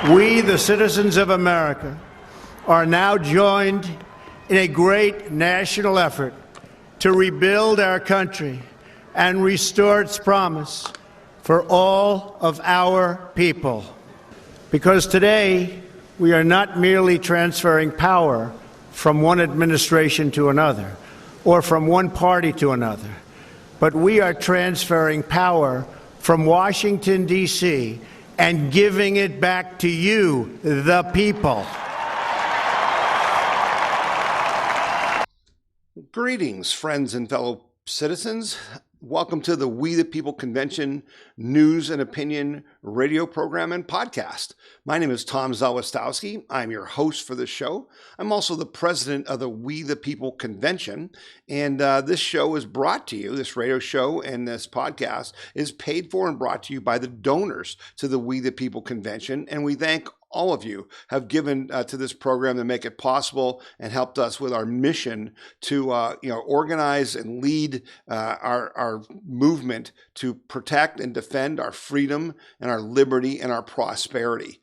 We, the citizens of America, are now joined in a great national effort to rebuild our country and restore its promise for all of our people. Because today, we are not merely transferring power from one administration to another or from one party to another, but we are transferring power from Washington, D.C., and giving it back to you, the people. Greetings, friends and fellow citizens. Welcome to the We the People Convention news and opinion radio program and podcast. My name is Tom Zawistowski. I'm your host for this show. I'm also the president of the We the People Convention. And this show is brought to you, this radio show and this podcast is paid for and brought to you by the donors to the We the People Convention. And we thank all of you have given to this program to make it possible and helped us with our mission to organize and lead our movement to protect and defend our freedom and our liberty and our prosperity.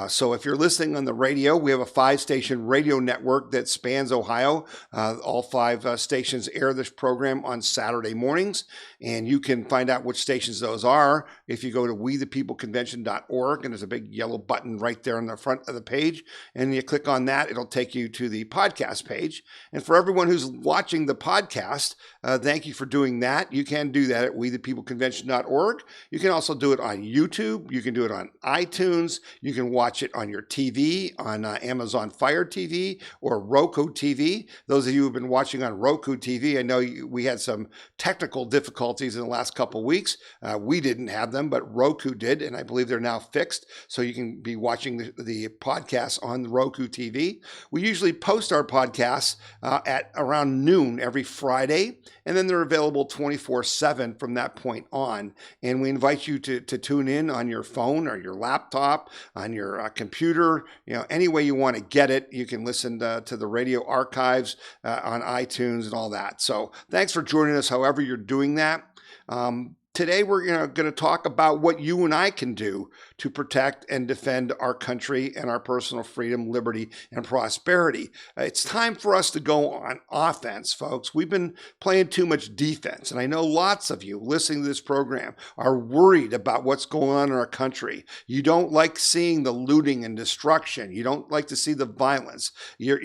So if you're listening on the radio, we have a 5-station radio network that spans Ohio. All 5 stations air this program on Saturday mornings, and you can find out which stations those are if you go to wethepeopleconvention.org, and there's a big yellow button right there on the front of the page, and you click on that, it'll take you to the podcast page. And for everyone who's watching the podcast, thank you for doing that. You can do that at wethepeopleconvention.org. You can also do it on YouTube. You can do it on iTunes. You can watch it on your TV, on Amazon Fire TV or Roku TV. Those of you who have been watching on Roku TV, I know we had some technical difficulties in the last couple of weeks. We didn't have them, but Roku did, and I believe they're now fixed. So you can be watching the podcast on the Roku TV. We usually post our podcasts at around noon every Friday, and then they're available 24/7 from that point on. And we invite you to tune in on your phone or your laptop, on your computer, any way you want to get it. You can listen to the radio archives on iTunes and all that. So thanks for joining us, however you're doing that. Today, we're going to talk about what you and I can do to protect and defend our country and our personal freedom, liberty, and prosperity. It's time for us to go on offense, folks. We've been playing too much defense, and I know lots of you listening to this program are worried about what's going on in our country. You don't like seeing the looting and destruction. You don't like to see the violence. You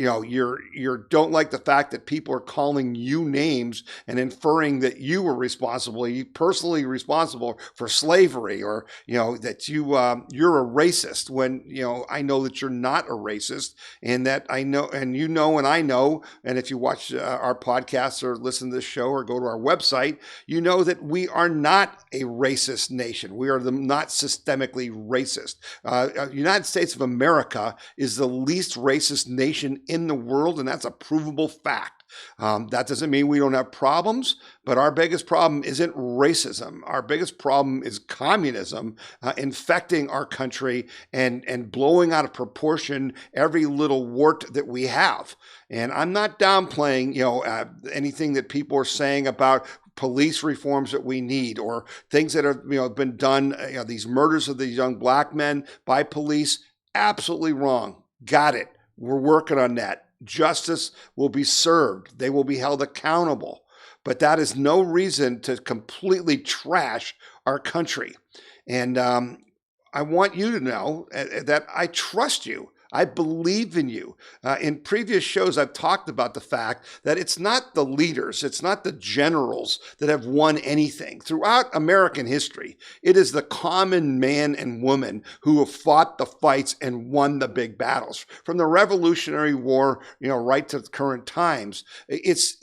don't like the fact that people are calling you names and inferring that you were responsible, you personally responsible for slavery, or that you're a racist, when I know that you're not a racist, and that I know, and and I know, and if you watch our podcasts or listen to this show or go to our website, you know that we are not a racist nation. We are not systemically racist. United States of America is the least racist nation in the world, and that's a provable fact. That doesn't mean we don't have problems, but our biggest problem isn't racism. Our biggest problem is communism infecting our country and blowing out of proportion every little wart that we have. And I'm not downplaying, anything that people are saying about police reforms that we need, or things that have been done, these murders of these young black men by police. Absolutely wrong. Got it. We're working on that. Justice will be served. They will be held accountable. But that is no reason to completely trash our country. And I want you to know that I trust you. I believe in you. In previous shows, I've talked about the fact that it's not the leaders, it's not the generals that have won anything. Throughout American history, it is the common man and woman who have fought the fights and won the big battles. From the Revolutionary War, right to the current times, it's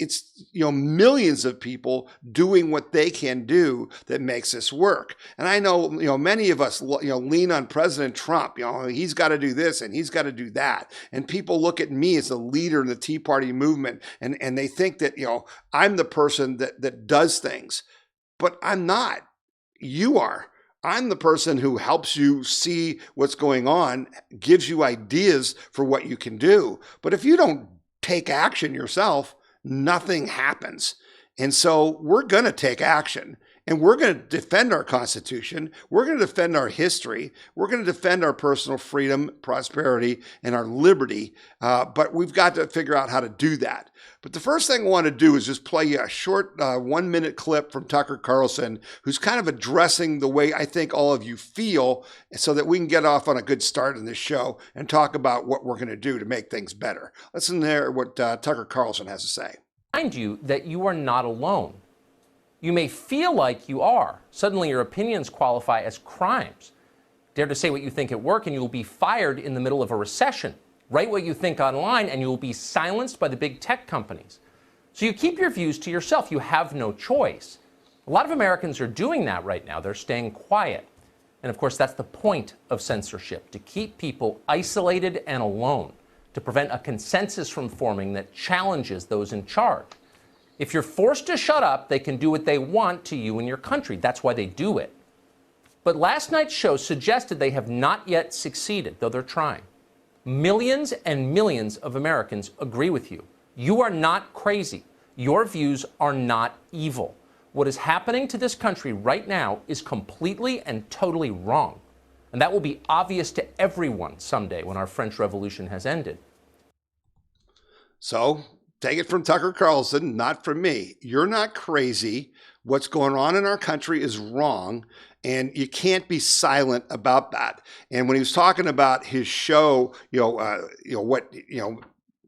millions of people doing what they can do that makes this work. And I know, many of us, lean on President Trump. He's got to do this and he's got to do that. And people look at me as a leader in the Tea Party movement, and they think that, I'm the person that does things. But I'm not. You are. I'm the person who helps you see what's going on, gives you ideas for what you can do. But if you don't take action yourself, nothing happens. And so we're going to take action. And we're going to defend our Constitution. We're going to defend our history. We're going to defend our personal freedom, prosperity, and our liberty. But we've got to figure out how to do that. But the first thing I want to do is just play you a short 1-minute clip from Tucker Carlson, who's kind of addressing the way I think all of you feel, so that we can get off on a good start in this show and talk about what we're going to do to make things better. Listen there what Tucker Carlson has to say. Remind you that you are not alone. You may feel like you are. Suddenly your opinions qualify as crimes. Dare to say what you think at work and you will be fired in the middle of a recession. Write what you think online and you will be silenced by the big tech companies. So you keep your views to yourself. You have no choice. A lot of Americans are doing that right now. They're staying quiet. And of course, that's the point of censorship, to keep people isolated and alone, to prevent a consensus from forming that challenges those in charge. If you're forced to shut up, they can do what they want to you and your country. That's why they do it. But last night's show suggested they have not yet succeeded, though they're trying. Millions and millions of Americans agree with you. You are not crazy. Your views are not evil. What is happening to this country right now is completely and totally wrong. And that will be obvious to everyone someday when our French Revolution has ended. So, take it from Tucker Carlson, not from me. You're not crazy. What's going on in our country is wrong, and you can't be silent about that. And when he was talking about his show,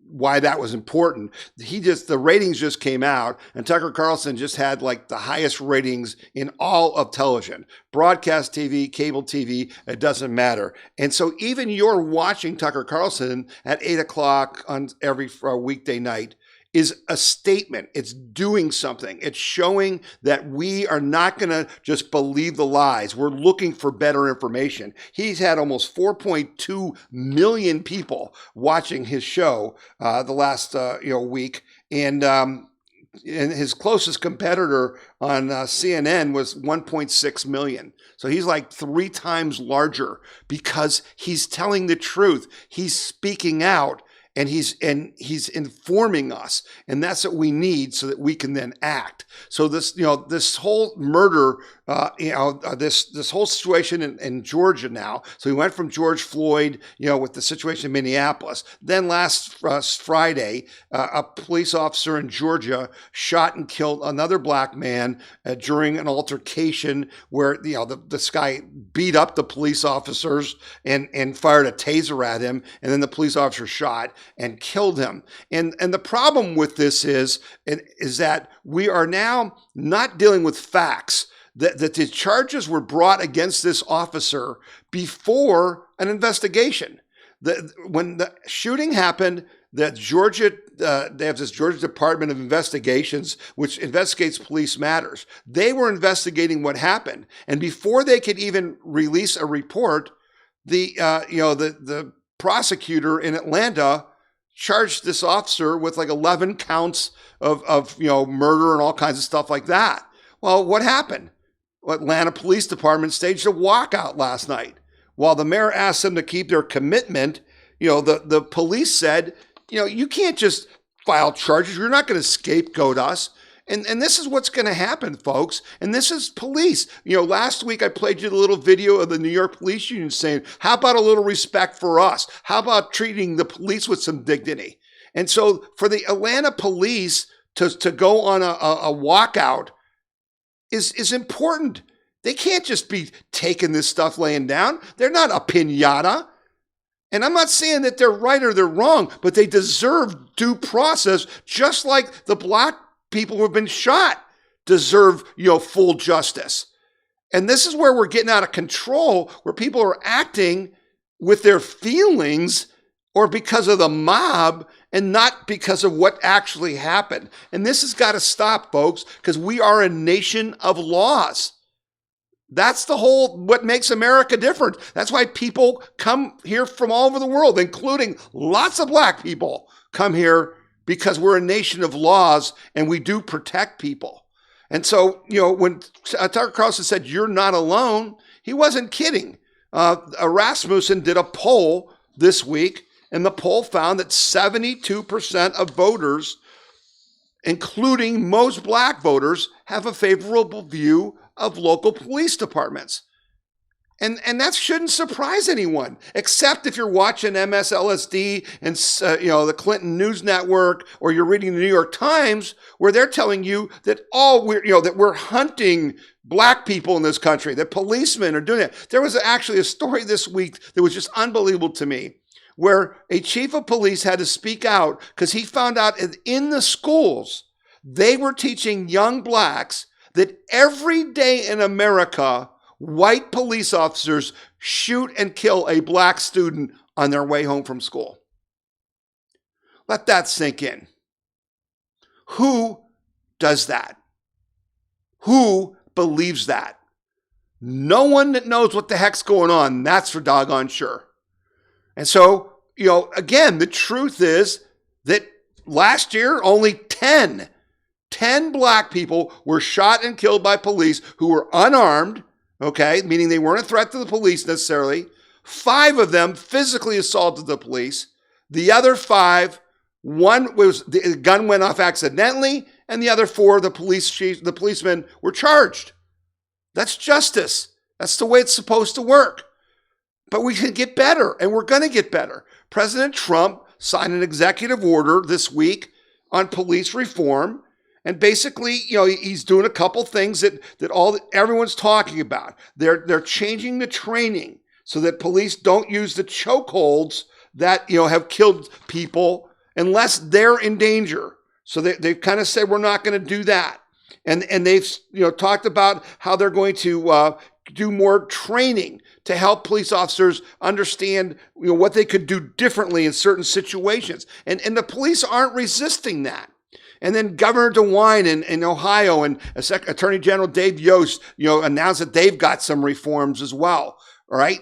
why that was important, the ratings just came out, and Tucker Carlson just had like the highest ratings in all of television, broadcast TV, cable TV, it doesn't matter. And so even you're watching Tucker Carlson at 8 o'clock on every weekday night is a statement. It's doing something. It's showing that we are not going to just believe the lies. We're looking for better information. He's had almost 4.2 million people watching his show the last week, and his closest competitor on CNN was 1.6 million. So he's like 3 times larger because he's telling the truth. He's speaking out. And he's informing us, and that's what we need so that we can then act. So this whole murder, this whole situation in Georgia now. So we went from George Floyd, with the situation in Minneapolis. Then last Friday, a police officer in Georgia shot and killed another black man during an altercation where this guy beat up the police officers and fired a taser at him, and then the police officer shot and killed him. And the problem with this is that we are now not dealing with facts, that the charges were brought against this officer before an investigation. When the shooting happened, that Georgia, they have this Georgia Department of Investigations, which investigates police matters. They were investigating what happened. And before they could even release a report, the prosecutor in Atlanta charged this officer with like 11 counts of murder and all kinds of stuff like that. Well, what happened? Atlanta Police Department staged a walkout last night. While the mayor asked them to keep their commitment, the police said, you can't just file charges. You're not going to scapegoat us. And this is what's going to happen, folks. And this is police. Last week I played you the little video of the New York Police Union saying, how about a little respect for us? How about treating the police with some dignity? And so for the Atlanta police to go on a walkout is important. They can't just be taking this stuff laying down. They're not a piñata. And I'm not saying that they're right or they're wrong, but they deserve due process, just like the black people who have been shot deserve, full justice. And this is where we're getting out of control, where people are acting with their feelings or because of the mob and not because of what actually happened. And this has got to stop, folks, because we are a nation of laws. That's what makes America different. That's why people come here from all over the world, including lots of black people come here, because we're a nation of laws and we do protect people. And so, when Tucker Carlson said, you're not alone, he wasn't kidding. Rasmussen did a poll this week, and the poll found that 72% of voters, including most black voters, have a favorable view of local police departments. And that shouldn't surprise anyone, except if you're watching MSLSD and the Clinton News Network, or you're reading the New York Times, where they're telling you that that we're hunting black people in this country, that policemen are doing it. There was actually a story this week that was just unbelievable to me, where a chief of police had to speak out because he found out in the schools they were teaching young blacks that every day in America, white police officers shoot and kill a black student on their way home from school. Let that sink in. Who does that? Who believes that? No one that knows what the heck's going on, that's for doggone sure. And so, again, the truth is that last year, only 10 black people were shot and killed by police who were unarmed, okay, meaning they weren't a threat to the police necessarily. 5 of them physically assaulted the police. The other 5, the gun went off accidentally, and the other 4, the policemen were charged. That's justice. That's the way it's supposed to work. But we can get better, and we're going to get better. President Trump signed an executive order this week on police reform. And basically, he's doing a couple things that everyone's talking about. They're changing the training so that police don't use the chokeholds that have killed people unless they're in danger. So they've kind of said we're not going to do that. And they've talked about how they're going to do more training to help police officers understand what they could do differently in certain situations. And the police aren't resisting that. And then Governor DeWine in Ohio and Attorney General Dave Yost, announced that they've got some reforms as well. All right.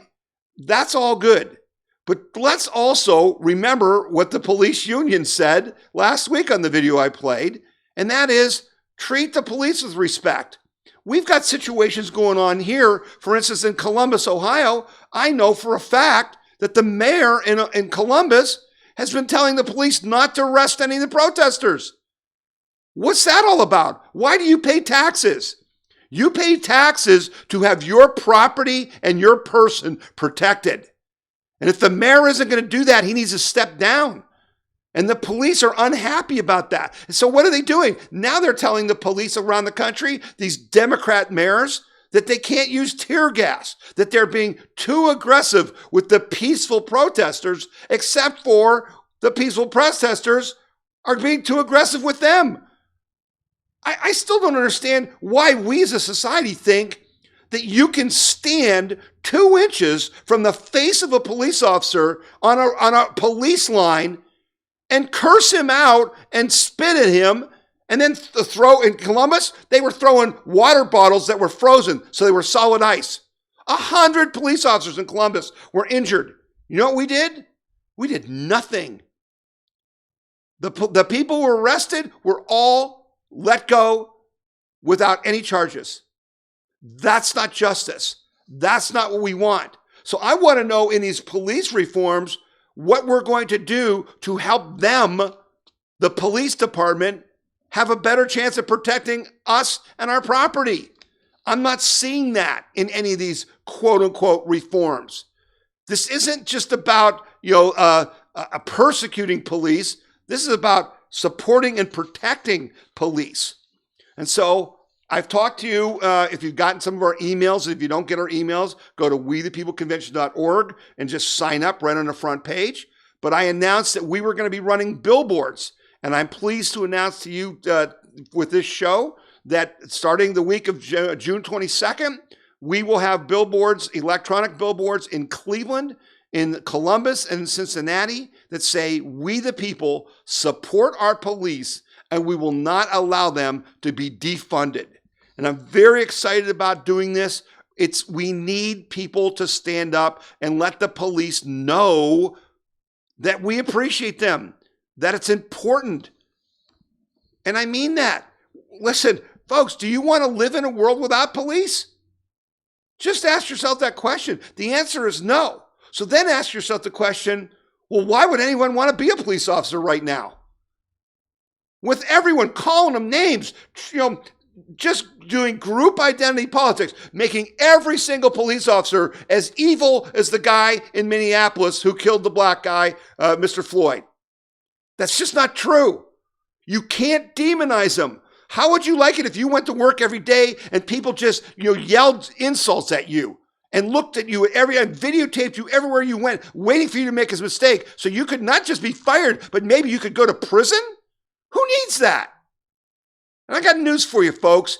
That's all good. But let's also remember what the police union said last week on the video I played. And that is, treat the police with respect. We've got situations going on here. For instance, in Columbus, Ohio, I know for a fact that the mayor in Columbus has been telling the police not to arrest any of the protesters. What's that all about? Why do you pay taxes? You pay taxes to have your property and your person protected. And if the mayor isn't going to do that, he needs to step down. And the police are unhappy about that. And so what are they doing? Now they're telling the police around the country, these Democrat mayors, that they can't use tear gas, that they're being too aggressive with the peaceful protesters, except for the peaceful protesters are being too aggressive with them. I still don't understand why we as a society think that you can stand 2 inches from the face of a police officer on a police line and curse him out and spit at him, and then throw. In Columbus, they were throwing water bottles that were frozen, so they were solid ice. 100 police officers in Columbus were injured. You know what we did? We did nothing. The people who were arrested were all let go without any charges. That's not justice. That's not what we want. So I want to know in these police reforms what we're going to do to help them, the police department, have a better chance of protecting us and our property. I'm not seeing that in any of these quote unquote reforms. This isn't just about persecuting police. This is about supporting and protecting police. And so I've talked to you, if you've gotten some of our emails. If you don't get our emails, go to wethepeopleconvention.org and just sign up right on the front page. But I announced that we were going to be running billboards. And I'm pleased to announce to you with this show that starting the week of June 22nd, we will have billboards, electronic billboards in Cleveland, in Columbus, and Cincinnati that say, "We the people support our police, and we will not allow them to be defunded." And I'm very excited about doing this. We need people to stand up and let the police know that we appreciate them, that it's important. And I mean that. Listen, folks, do you want to live in a world without police? Just ask yourself that question. The answer is no. So then ask yourself the question, well, why would anyone want to be a police officer right now? With everyone calling them names, just doing group identity politics, making every single police officer as evil as the guy in Minneapolis who killed the black guy, Mr. Floyd. That's just not true. You can't demonize them. How would you like it if you went to work every day and people just, yelled insults at you and looked at you and videotaped you everywhere you went, waiting for you to make a mistake so you could not just be fired, but maybe you could go to prison? Who needs that? And I got news for you, folks.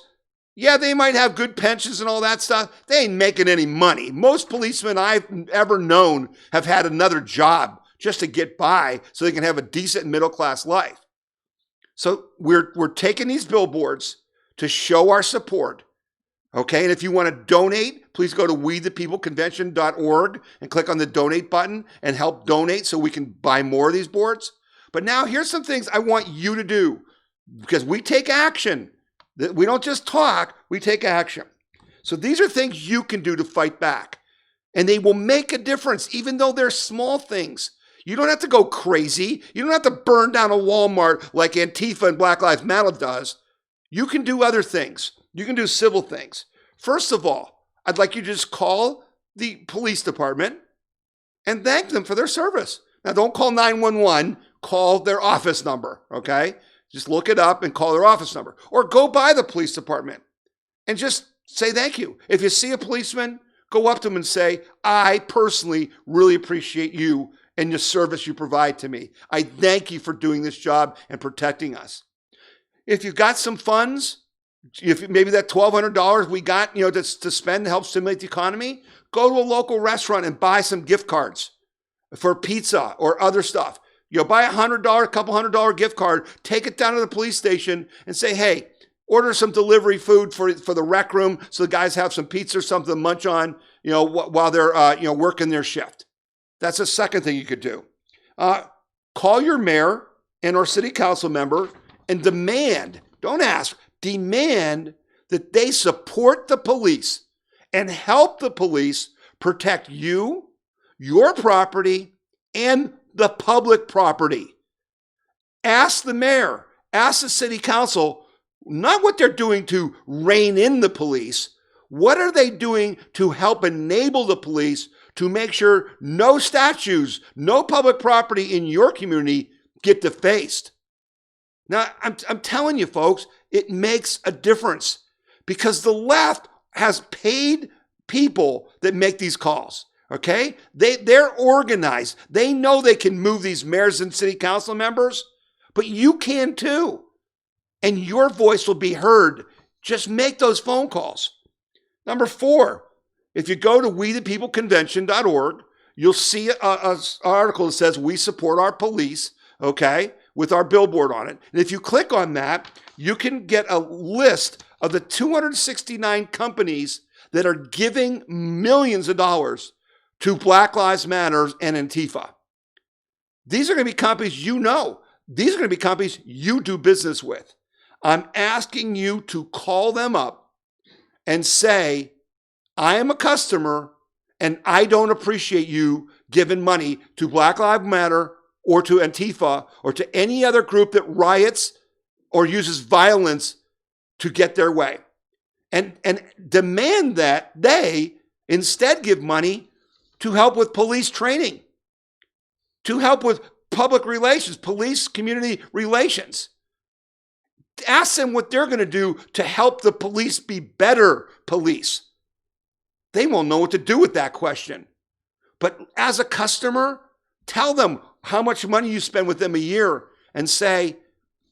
Yeah, they might have good pensions and all that stuff. They ain't making any money. Most policemen I've ever known have had another job just to get by so they can have a decent middle-class life. So we're taking these billboards to show our support, okay? And if you want to donate, please go to wethepeopleconvention.org and click on the donate button and help donate so we can buy more of these boards. But now here's some things I want you to do because we take action. We don't just talk, we take action. So these are things you can do to fight back. And they will make a difference, even though they're small things. You don't have to go crazy. You don't have to burn down a Walmart like Antifa and Black Lives Matter does. You can do other things. You can do civil things. First of all, I'd like you to just call the police department and thank them for their service. Now, don't call 911. Call their office number, okay? Just look it up and call their office number. Or go by the police department and just say thank you. If you see a policeman, go up to him and say, I personally really appreciate you and the service you provide to me. I thank you for doing this job and protecting us. If you've got some funds, if maybe that $1,200 we got, to spend to help stimulate the economy, go to a local restaurant and buy some gift cards for pizza or other stuff. Buy a couple $100 gift card, take it down to the police station and say, hey, order some delivery food for the rec room so the guys have some pizza or something to munch on, while they're, working their shift. That's the second thing you could do. Call your mayor and or city council member and demand, don't ask, demand that they support the police and help the police protect you, your property, and the public property. Ask the mayor, ask the city council, not what they're doing to rein in the police. What are they doing to help enable the police to make sure no statues, no public property in your community get defaced? Now, I'm telling you, folks, it makes a difference because the left has paid people that make these calls, okay? They're organized. They know they can move these mayors and city council members, but you can too. And your voice will be heard. Just make those phone calls. Number 4, if you go to wethepeopleconvention.org, you'll see an article that says we support our police, okay, with our billboard on it. And if you click on that, you can get a list of the 269 companies that are giving millions of dollars to Black Lives Matter and Antifa. These are going to be companies you know. These are going to be companies you do business with. I'm asking you to call them up and say, I am a customer and I don't appreciate you giving money to Black Lives Matter or to Antifa or to any other group that riots or uses violence to get their way. And demand that they instead give money to help with police training, to help with public relations, police community relations. Ask them what they're going to do to help the police be better police. They won't know what to do with that question. But as a customer, tell them how much money you spend with them a year and say,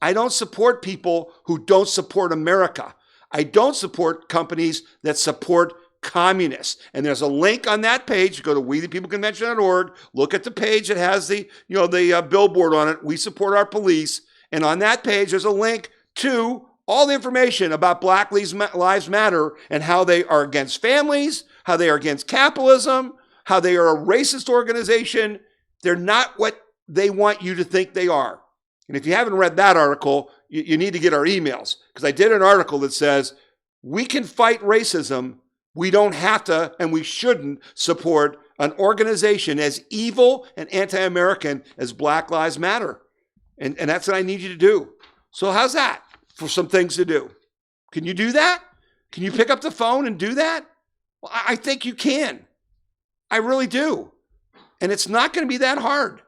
I don't support people who don't support America. I don't support companies that support communists. And there's a link on that page. Go to wethepeopleconvention.org. Look at the page that has the billboard on it. We support our police. And on that page, there's a link to all the information about Black Lives Matter and how they are against families, how they are against capitalism, how they are a racist organization. They're not what they want you to think they are. And if you haven't read that article, you need to get our emails, because I did an article that says we can fight racism. We don't have to, and we shouldn't support an organization as evil and anti-American as Black Lives Matter. And that's what I need you to do. So how's that for some things to do? Can you do that? Can you pick up the phone and do that? Well, I think you can. I really do. And it's not going to be that hard.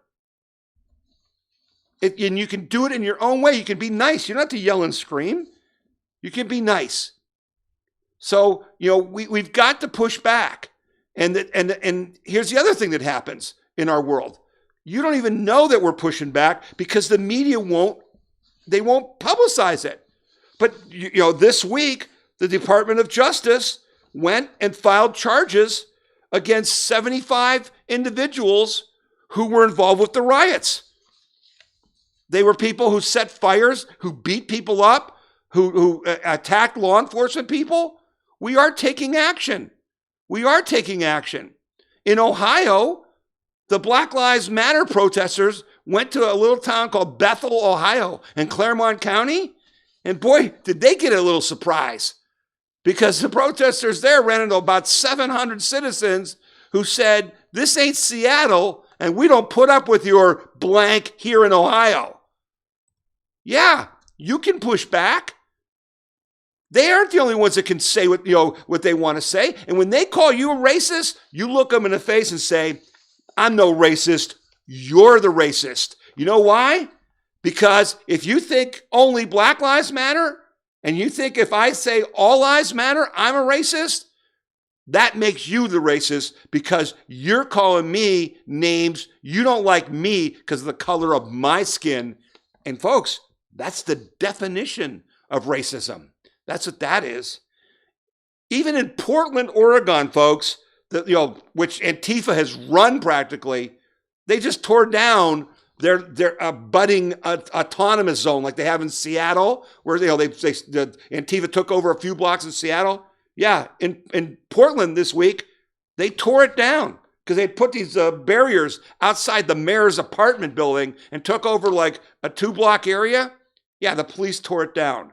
And you can do it in your own way. You can be nice. You don't have to yell and scream. You can be nice. So, we've got to push back. And here's the other thing that happens in our world. You don't even know that we're pushing back because the media won't publicize it. But, this week, the Department of Justice went and filed charges against 75 individuals who were involved with the riots. They were people who set fires, who beat people up, who attacked law enforcement people. We are taking action. We are taking action. In Ohio, the Black Lives Matter protesters went to a little town called Bethel, Ohio, in Claremont County. And boy, did they get a little surprise, because the protesters there ran into about 700 citizens who said, this ain't Seattle, and we don't put up with your blank here in Ohio. Yeah, you can push back. They aren't the only ones that can say what they want to say. And when they call you a racist, you look them in the face and say, I'm no racist. You're the racist. You know why? Because if you think only Black Lives Matter, and you think if I say all lives matter, I'm a racist, that makes you the racist because you're calling me names. You don't like me because of the color of my skin. And folks, that's the definition of racism. That's what that is. Even in Portland, Oregon, folks, which Antifa has run practically, they just tore down their budding autonomous zone like they have in Seattle, where Antifa took over a few blocks in Seattle. Yeah, in Portland this week, they tore it down because they put these barriers outside the mayor's apartment building and took over like a 2-block area. Yeah, the police tore it down.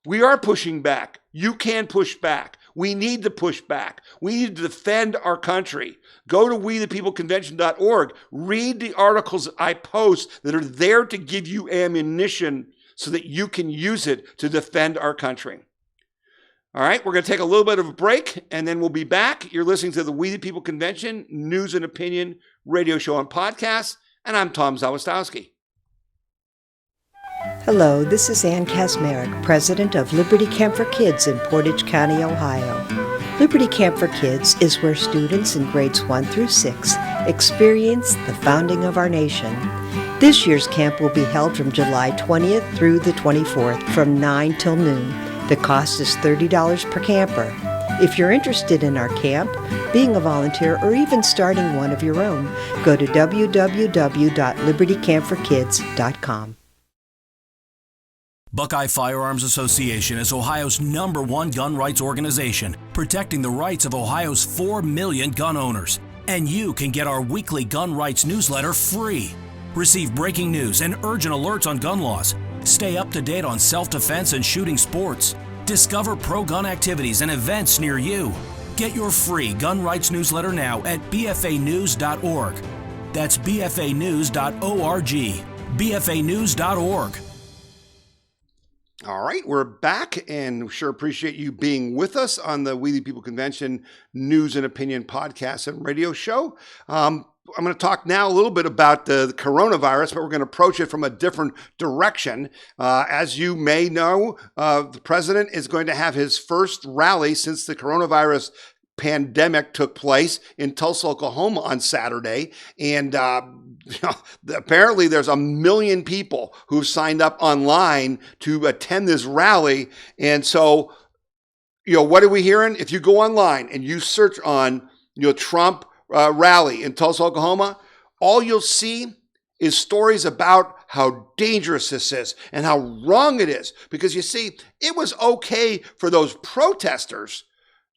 We are pushing back. You can push back. We need to push back. We need to defend our country. Go to WeThePeopleConvention.org. Read the articles I post that are there to give you ammunition so that you can use it to defend our country. All right, we're going to take a little bit of a break, and then we'll be back. You're listening to the We the People Convention News and Opinion radio show and podcast, and I'm Tom Zawistowski. Hello, this is Ann Kazmarek, president of Liberty Camp for Kids in Portage County, Ohio. Liberty Camp for Kids is where students in grades 1 through 6 experience the founding of our nation. This year's camp will be held from July 20th through the 24th from 9 till noon. The cost is $30 per camper. If you're interested in our camp, being a volunteer, or even starting one of your own, go to www.libertycampforkids.com. Buckeye Firearms Association is Ohio's #1 gun rights organization, protecting the rights of Ohio's 4 million gun owners. And you can get our weekly gun rights newsletter free. Receive breaking news and urgent alerts on gun laws. Stay up to date on self-defense and shooting sports. Discover pro-gun activities and events near you. Get your free gun rights newsletter now at bfanews.org. That's bfanews.org. bfanews.org. All right, we're back, and we sure appreciate you being with us on the We the People Convention News and Opinion podcast and radio show. I'm going to talk now a little bit about the coronavirus, but we're going to approach it from a different direction. As you may know, the president is going to have his first rally since the coronavirus pandemic took place in Tulsa, Oklahoma on Saturday. And apparently there's 1 million people who've signed up online to attend this rally. And so, what are we hearing? If you go online and you search on, Trump rally in Tulsa, Oklahoma, all you'll see is stories about how dangerous this is and how wrong it is. Because you see, it was okay for those protesters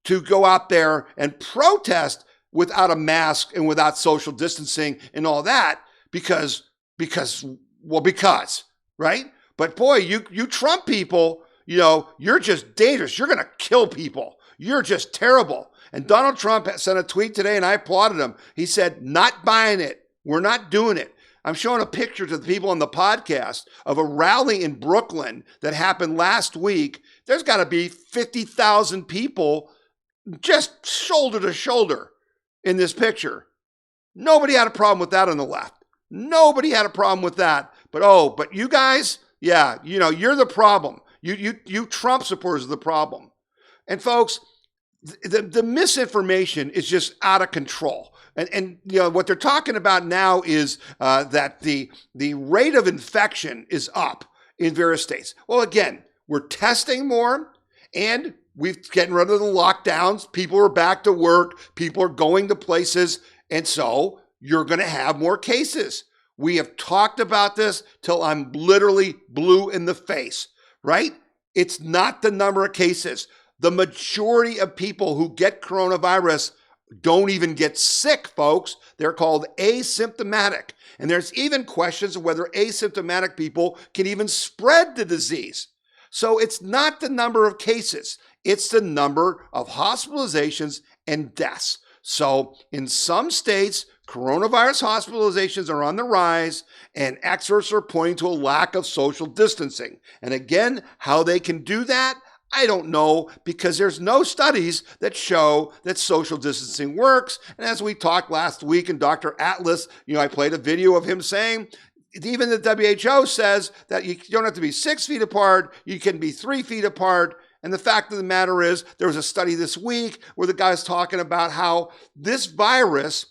to go out there and protest without a mask and without social distancing and all that because, right? But boy, you Trump people, you're just dangerous. You're going to kill people. You're just terrible. And Donald Trump sent a tweet today, and I applauded him. He said, not buying it. We're not doing it. I'm showing a picture to the people on the podcast of a rally in Brooklyn that happened last week there's got to be 50,000 people just shoulder to shoulder in this picture. Nobody had a problem with that on the left. Nobody had a problem with that. But you guys, yeah, you're the problem. You Trump supporters are the problem. And folks, the misinformation is just out of control. And what they're talking about now is that the rate of infection is up in various states. Well, again, we're testing more and we're getting rid of the lockdowns. People are back to work. People are going to places. And so you're going to have more cases. We have talked about this till I'm literally blue in the face, right? It's not the number of cases. The majority of people who get coronavirus don't even get sick, folks. They're called asymptomatic. And there's even questions of whether asymptomatic people can even spread the disease. So it's not the number of cases. It's the number of hospitalizations and deaths. So in some states, coronavirus hospitalizations are on the rise, and experts are pointing to a lack of social distancing. And again, how they can do that, I don't know, because there's no studies that show that social distancing works. And as we talked last week, and Dr. Atlas, I played a video of him saying, even the WHO says that you don't have to be 6 feet apart, you can be 3 feet apart. And the fact of the matter is, there was a study this week where the guy's talking about how this virus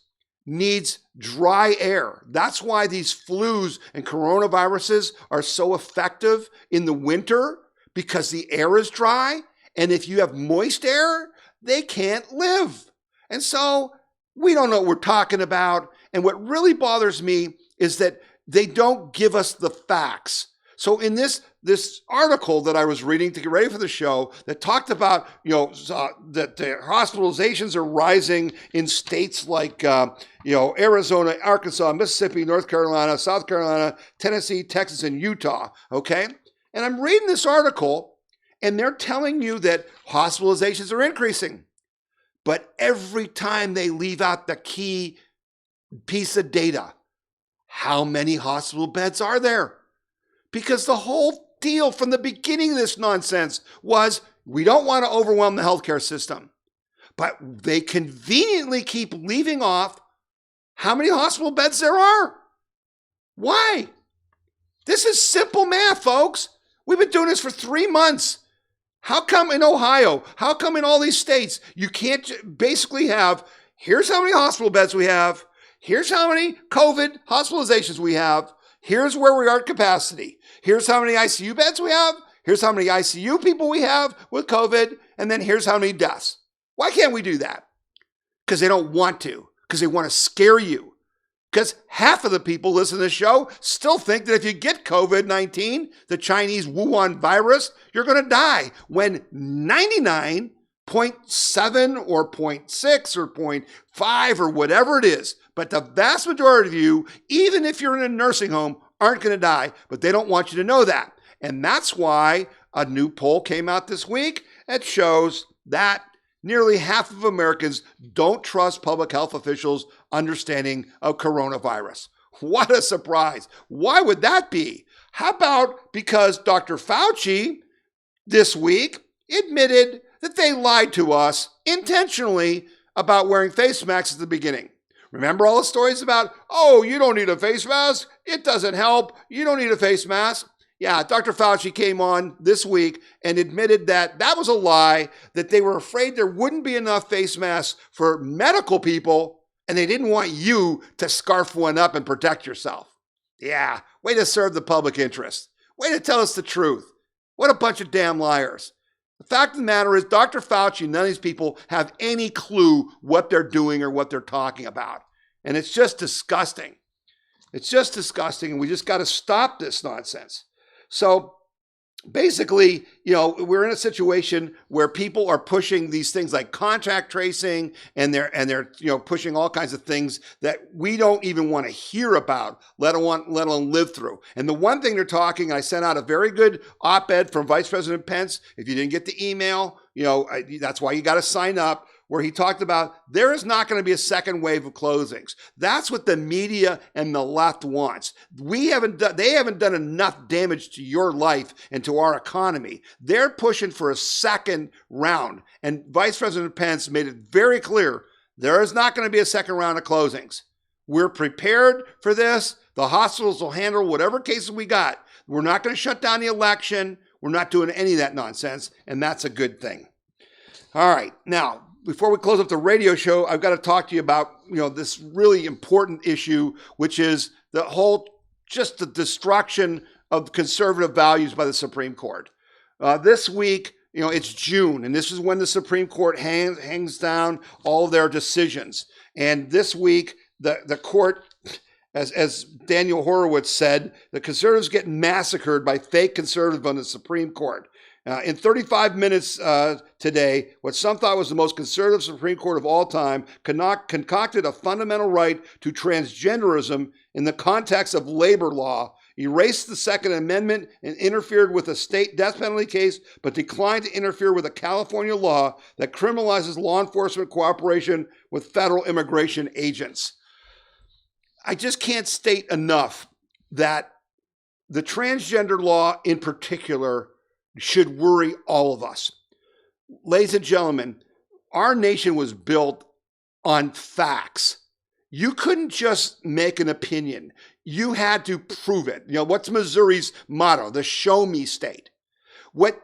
needs dry air. That's why these flus and coronaviruses are so effective in the winter, because the air is dry. And if you have moist air, they can't live. And so we don't know what we're talking about. And what really bothers me is that they don't give us the facts. So in this article that I was reading to get ready for the show that talked about, that the hospitalizations are rising in states like, Arizona, Arkansas, Mississippi, North Carolina, South Carolina, Tennessee, Texas, and Utah, okay? And I'm reading this article, and they're telling you that hospitalizations are increasing. But every time they leave out the key piece of data, how many hospital beds are there? Because the whole deal from the beginning of this nonsense was, we don't want to overwhelm the healthcare system. But they conveniently keep leaving off how many hospital beds there are. Why? This is simple math, folks. We've been doing this for 3 months. How come in Ohio, how come in all these states, you can't basically have, here's how many hospital beds we have, here's how many COVID hospitalizations we have, here's where we are at capacity, here's how many ICU beds we have, here's how many ICU people we have with COVID, and then here's how many deaths. Why can't we do that? Because they don't want to, because they want to scare you. Because half of the people listening to the show still think that if you get COVID-19, the Chinese Wuhan virus, you're going to die. When 99.7 or 0.6 or 0.5 or whatever it is, but the vast majority of you, even if you're in a nursing home, aren't going to die. But they don't want you to know that. And that's why a new poll came out this week that shows that nearly half of Americans don't trust public health officials' understanding of coronavirus. What a surprise. Why would that be? How about because Dr. Fauci this week admitted that they lied to us intentionally about wearing face masks at the beginning? Remember all the stories about, you don't need a face mask. It doesn't help. You don't need a face mask. Yeah, Dr. Fauci came on this week and admitted that that was a lie, that they were afraid there wouldn't be enough face masks for medical people, and they didn't want you to scarf one up and protect yourself. Yeah, way to serve the public interest. Way to tell us the truth. What a bunch of damn liars. The fact of the matter is, Dr. Fauci, none of these people have any clue what they're doing or what they're talking about. And it's just disgusting. It's just disgusting, and we just got to stop this nonsense. So basically, we're in a situation where people are pushing these things like contact tracing, and they're pushing all kinds of things that we don't even want to hear about, let alone live through. And the one thing they're talking, I sent out a very good op-ed from Vice President Pence. If you didn't get the email, that's why you got to sign up. where he talked about there is not going to be a second wave of closings. That's what the media and the left wants. They haven't done enough damage to your life and to our economy. They're pushing for a second round. And Vice President Pence made it very clear there is not going to be a second round of closings. We're prepared for this. The hospitals will handle whatever cases we got. We're not going to shut down the election. We're not doing any of that nonsense, and that's a good thing. All right, now, before we close up the radio show, I've got to talk to you about, this really important issue, which is just the destruction of conservative values by the Supreme Court. This week, it's June, and this is when the Supreme Court hangs down all their decisions. And this week, the court, as Daniel Horowitz said, the conservatives get massacred by fake conservatives on the Supreme Court. In 35 minutes today, what some thought was the most conservative Supreme Court of all time concocted a fundamental right to transgenderism in the context of labor law, erased the Second Amendment and interfered with a state death penalty case, but declined to interfere with a California law that criminalizes law enforcement cooperation with federal immigration agents. I just can't state enough that the transgender law in particular should worry all of us. Ladies and gentlemen, our nation was built on facts. You couldn't just make an opinion. You had to prove it. What's Missouri's motto? The show me state. What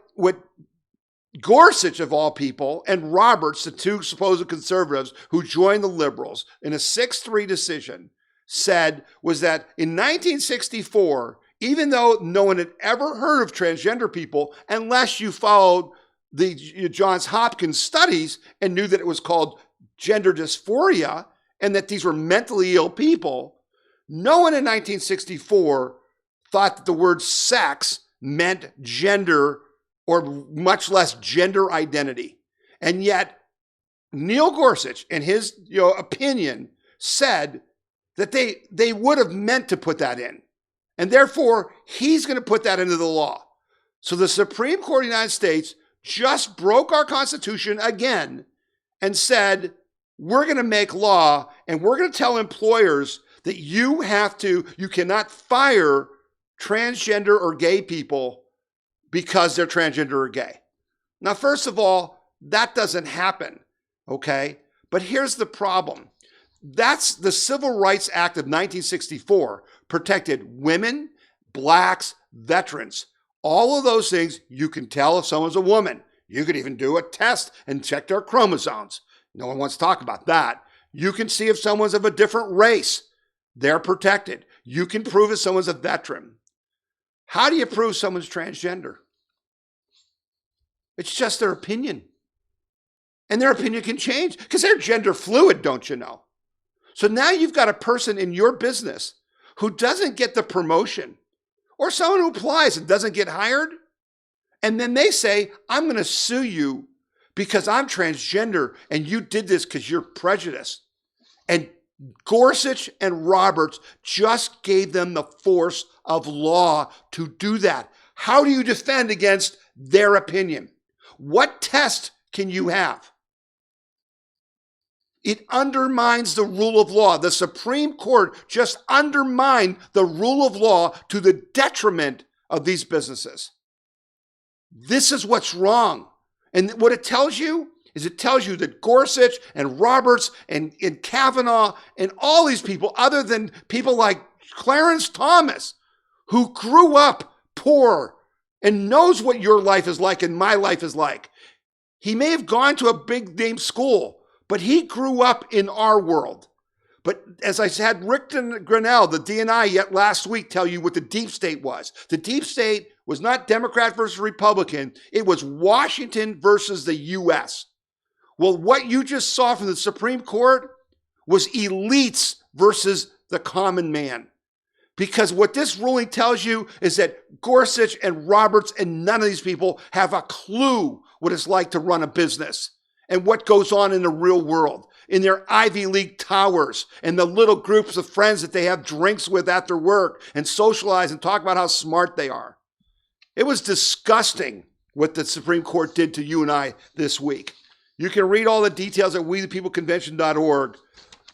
Gorsuch, of all people, and Roberts, the two supposed conservatives who joined the liberals in a 6-3 decision, said was that in 1964, even though no one had ever heard of transgender people, unless you followed the Johns Hopkins studies and knew that it was called gender dysphoria and that these were mentally ill people, no one in 1964 thought that the word sex meant gender or much less gender identity. And yet Neil Gorsuch, in his opinion, said that they would have meant to put that in. And therefore, he's going to put that into the law. So the Supreme Court of the United States just broke our Constitution again and said, we're going to make law and we're going to tell employers that you cannot fire transgender or gay people because they're transgender or gay. Now, first of all, that doesn't happen, okay? But here's the problem. That's the Civil Rights Act of 1964 protected women, blacks, veterans. All of those things, you can tell if someone's a woman. You could even do a test and check their chromosomes. No one wants to talk about that. You can see if someone's of a different race. They're protected. You can prove if someone's a veteran. How do you prove someone's transgender? It's just their opinion. And their opinion can change because they're gender fluid, don't you know? So now you've got a person in your business who doesn't get the promotion, or someone who applies and doesn't get hired. And then they say, I'm going to sue you because I'm transgender and you did this because you're prejudiced. And Gorsuch and Roberts just gave them the force of law to do that. How do you defend against their opinion? What test can you have? It undermines the rule of law. The Supreme Court just undermined the rule of law to the detriment of these businesses. This is what's wrong. And what it tells you is it tells you that Gorsuch and Roberts and Kavanaugh and all these people, other than people like Clarence Thomas, who grew up poor and knows what your life is like and my life is like. He may have gone to a big name school, but he grew up in our world. But as I said, Rick Grinnell, the DNI, yet last week tell you what the deep state was. The deep state was not Democrat versus Republican. It was Washington versus the U.S. Well, what you just saw from the Supreme Court was elites versus the common man. Because what this ruling tells you is that Gorsuch and Roberts and none of these people have a clue what it's like to run a business and what goes on in the real world, in their Ivy League towers and the little groups of friends that they have drinks with after work and socialize and talk about how smart they are. It was disgusting what the Supreme Court did to you and I this week. You can read all the details at wethepeopleconvention.org.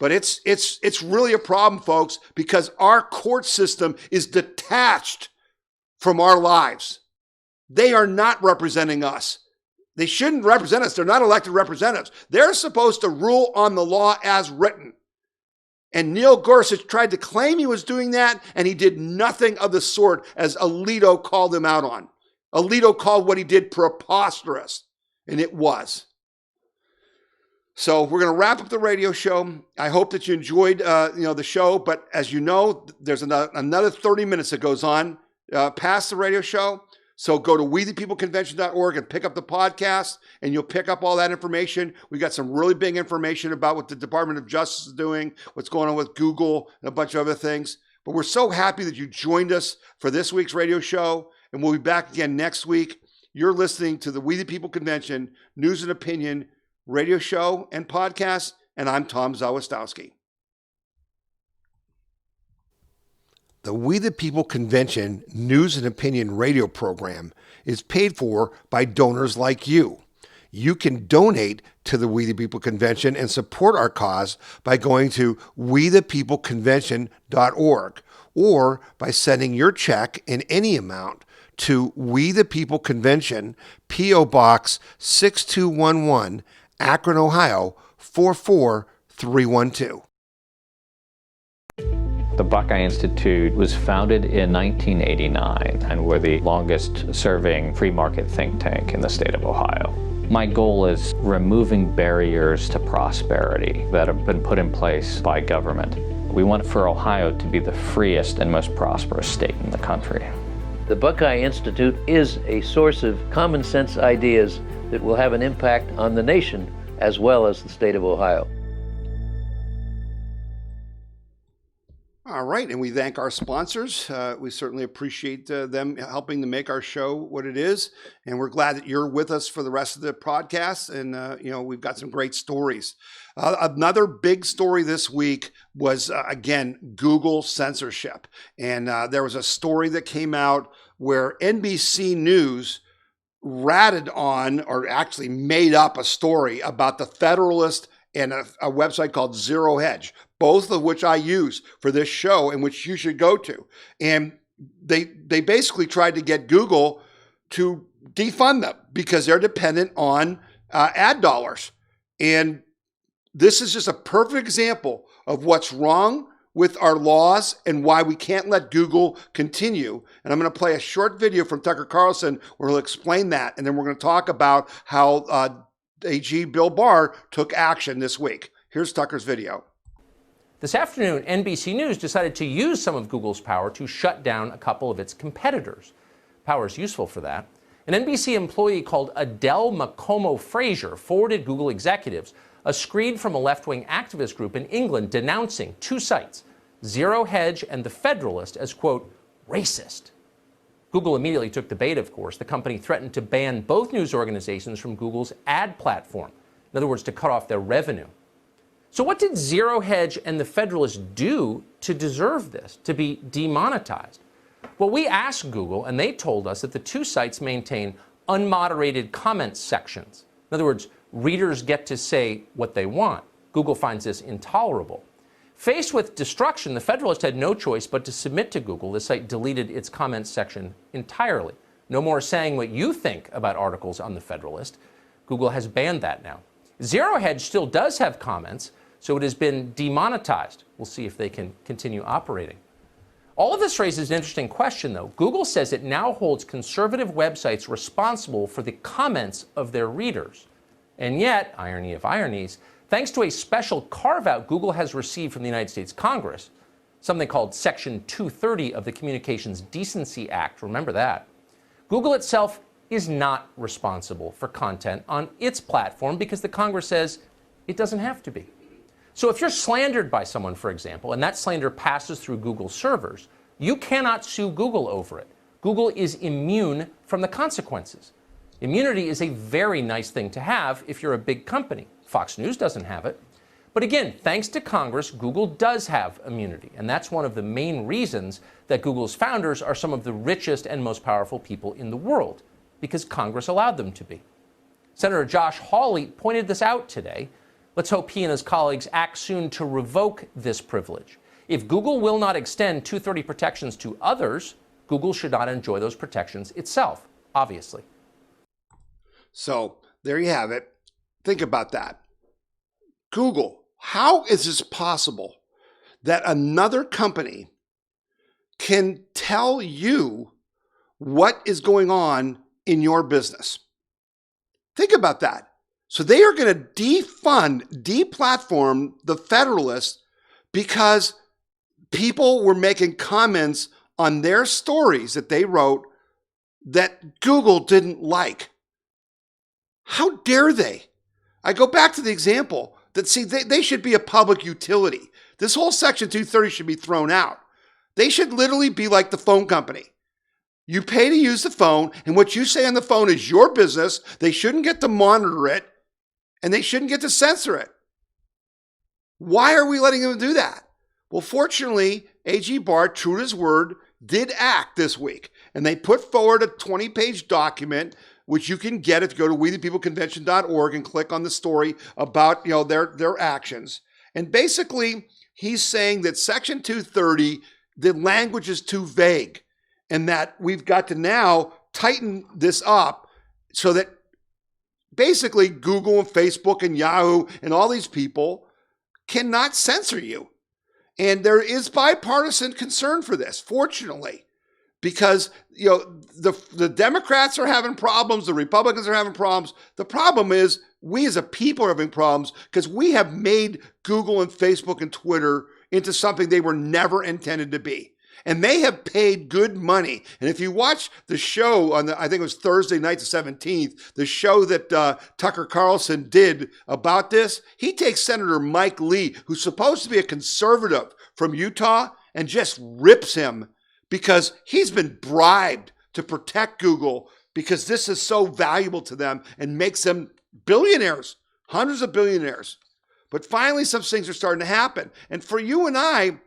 But it's really a problem, folks, because our court system is detached from our lives. They are not representing us. They shouldn't represent us. They're not elected representatives. They're supposed to rule on the law as written. And Neil Gorsuch tried to claim he was doing that, and he did nothing of the sort, as Alito called him out on. Alito called what he did preposterous, and it was. So we're going to wrap up the radio show. I hope that you enjoyed the show, but as you know, there's another 30 minutes that goes on past the radio show. So go to wethepeopleconvention.org and pick up the podcast, and you'll pick up all that information. We got some really big information about what the Department of Justice is doing, what's going on with Google, and a bunch of other things. But we're so happy that you joined us for this week's radio show, and we'll be back again next week. You're listening to the We the People Convention News and Opinion radio show and podcast, and I'm Tom Zawistowski. The We the People Convention News and Opinion radio program is paid for by donors like you. You can donate to the We the People Convention and support our cause by going to wethepeopleconvention.org or by sending your check in any amount to We the People Convention, P.O. Box 6211, Akron, Ohio 44312. The Buckeye Institute was founded in 1989, and we're the longest-serving free market think tank in the state of Ohio. My goal is removing barriers to prosperity that have been put in place by government. We want for Ohio to be the freest and most prosperous state in the country. The Buckeye Institute is a source of common sense ideas that will have an impact on the nation as well as the state of Ohio. All right, and we thank our sponsors. We certainly appreciate them helping to make our show what it is, and we're glad that you're with us for the rest of the podcast. And we've got some great stories. Another big story this week was again Google censorship, and there was a story that came out where NBC News ratted on, or actually made up a story about the Federalist and a website called Zero Hedge, both of which I use for this show and which you should go to. And they basically tried to get Google to defund them because they're dependent on ad dollars. And this is just a perfect example of what's wrong with our laws and why we can't let Google continue. And I'm going to play a short video from Tucker Carlson where he'll explain that. And then we're going to talk about how AG Bill Barr took action this week. Here's Tucker's video. This afternoon, NBC News decided to use some of Google's power to shut down a couple of its competitors. Power is useful for that. An NBC employee called Adele Macomo Frazier forwarded Google executives a screed from a left-wing activist group in England denouncing two sites, Zero Hedge and The Federalist, as, quote, racist. Google immediately took the bait, of course. The company threatened to ban both news organizations from Google's ad platform. In other words, to cut off their revenue. So what did Zero Hedge and The Federalist do to deserve this, to be demonetized? Well, we asked Google, and they told us that the two sites maintain unmoderated comment sections. In other words, readers get to say what they want. Google finds this intolerable. Faced with destruction, The Federalist had no choice but to submit to Google. The site deleted its comments section entirely. No more saying what you think about articles on The Federalist. Google has banned that now. Zero Hedge still does have comments, so it has been demonetized. We'll see if they can continue operating. All of this raises an interesting question, though. Google says it now holds conservative websites responsible for the comments of their readers. And yet, irony of ironies, thanks to a special carve-out Google has received from the United States Congress, something called Section 230 of the Communications Decency Act, remember that, Google itself is not responsible for content on its platform because the Congress says it doesn't have to be. So if you're slandered by someone, for example, and that slander passes through Google servers, you cannot sue Google over it. Google is immune from the consequences. Immunity is a very nice thing to have if you're a big company. Fox News doesn't have it. But again, thanks to Congress, Google does have immunity. And that's one of the main reasons that Google's founders are some of the richest and most powerful people in the world, because Congress allowed them to be. Senator Josh Hawley pointed this out today. Let's hope he and his colleagues act soon to revoke this privilege. If Google will not extend 230 protections to others, Google should not enjoy those protections itself, obviously. So there you have it. Think about that. Google, how is this possible that another company can tell you what is going on in your business? Think about that. So they are going to defund, deplatform the Federalist because people were making comments on their stories that they wrote that Google didn't like. How dare they? I go back to the example that, see, they should be a public utility. This whole Section 230 should be thrown out. They should literally be like the phone company. You pay to use the phone, and what you say on the phone is your business. They shouldn't get to monitor it, and they shouldn't get to censor it. Why are we letting them do that? Well, fortunately, AG Barr, true to his word, did act this week, and they put forward a 20-page document, which you can get if you go to wethepeopleconvention.org and click on the story about their actions. And basically, he's saying that Section 230, the language is too vague, and that we've got to now tighten this up so that basically Google and Facebook and Yahoo and all these people cannot censor you. And there is bipartisan concern for this, fortunately, because the Democrats are having problems, the Republicans are having problems. The problem is we as a people are having problems because we have made Google and Facebook and Twitter into something they were never intended to be. And they have paid good money. And if you watch the show on I think it was Thursday night, the 17th, the show that Tucker Carlson did about this, he takes Senator Mike Lee, who's supposed to be a conservative from Utah, and just rips him because he's been bribed to protect Google because this is so valuable to them and makes them billionaires, hundreds of billionaires. But finally, some things are starting to happen. And for you and I,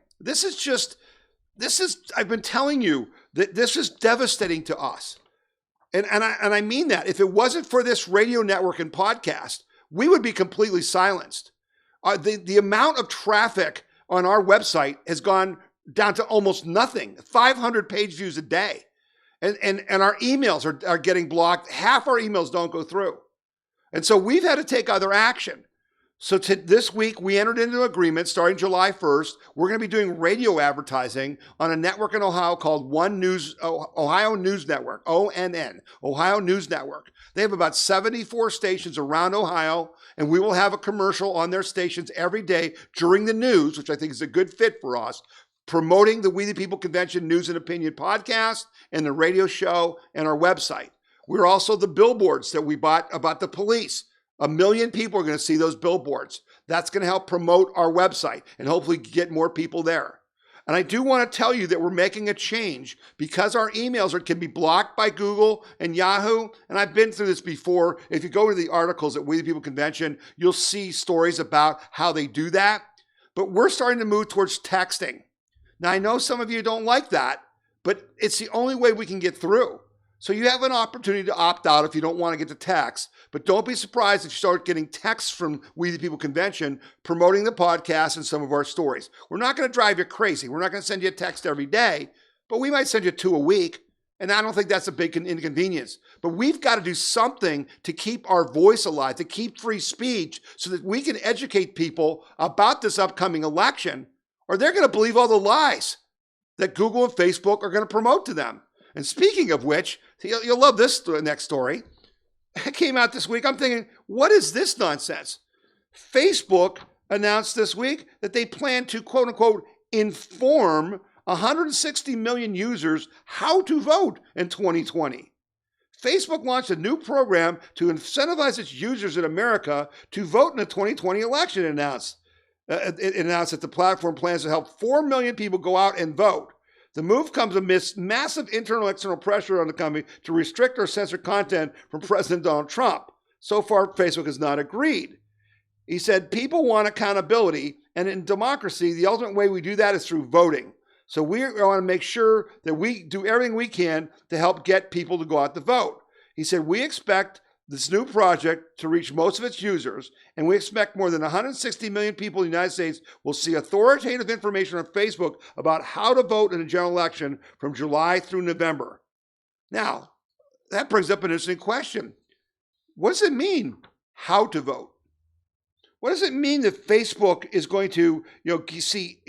I've been telling you that this is devastating to us. And I mean that. If it wasn't for this radio network and podcast, we would be completely silenced. The amount of traffic on our website has gone down to almost nothing, 500 page views a day. And our emails are getting blocked. Half our emails don't go through. And so we've had to take other action. So this week, we entered into an agreement starting July 1st. We're going to be doing radio advertising on a network in Ohio called Ohio News Network, ONN, Ohio News Network. They have about 74 stations around Ohio, and we will have a commercial on their stations every day during the news, which I think is a good fit for us, promoting the We the People Convention News and Opinion podcast and the radio show and our website. We're also the billboards that we bought about the police. 1 million people are going to see those billboards. That's going to help promote our website and hopefully get more people there. And I do want to tell you that we're making a change because our emails can be blocked by Google and Yahoo. And I've been through this before. If you go to the articles at We the People Convention, you'll see stories about how they do that. But we're starting to move towards texting. Now, I know some of you don't like that, but it's the only way we can get through. So you have an opportunity to opt out if you don't want to get the text, but don't be surprised if you start getting texts from We the People Convention promoting the podcast and some of our stories. We're not going to drive you crazy. We're not going to send you a text every day, but we might send you 2 a week, and I don't think that's a big inconvenience. But we've got to do something to keep our voice alive, to keep free speech so that we can educate people about this upcoming election, or they're going to believe all the lies that Google and Facebook are going to promote to them. And speaking of which, you'll love this next story. It came out this week. I'm thinking, what is this nonsense? Facebook announced this week that they plan to, quote unquote, inform 160 million users how to vote in 2020. Facebook launched a new program to incentivize its users in America to vote in the 2020 election, it announced that the platform plans to help 4 million people go out and vote. The move comes amidst massive internal and external pressure on the company to restrict or censor content from President Donald Trump. So far, Facebook has not agreed. He said, people want accountability, and in democracy, the ultimate way we do that is through voting. So we want to make sure that we do everything we can to help get people to go out to vote. He said, we expect this new project to reach most of its users, and we expect more than 160 million people in the United States will see authoritative information on Facebook about how to vote in a general election from July through November. Now, that brings up an interesting question. What does it mean, how to vote? What does it mean that Facebook is going to,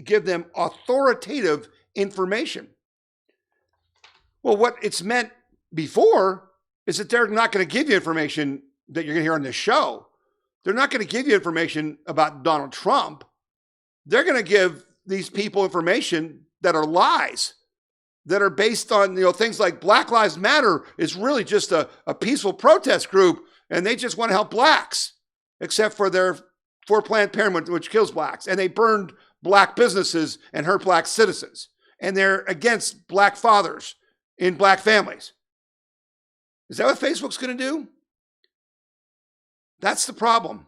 give them authoritative information? Well, what it's meant before is that they're not going to give you information that you're going to hear on this show. They're not going to give you information about Donald Trump. They're going to give these people information that are lies, that are based on things like Black Lives Matter is really just a peaceful protest group, and they just want to help blacks, except for Planned Parenthood, which kills blacks, and they burned black businesses and hurt black citizens, and they're against black fathers in black families. Is that what Facebook's going to do? That's the problem.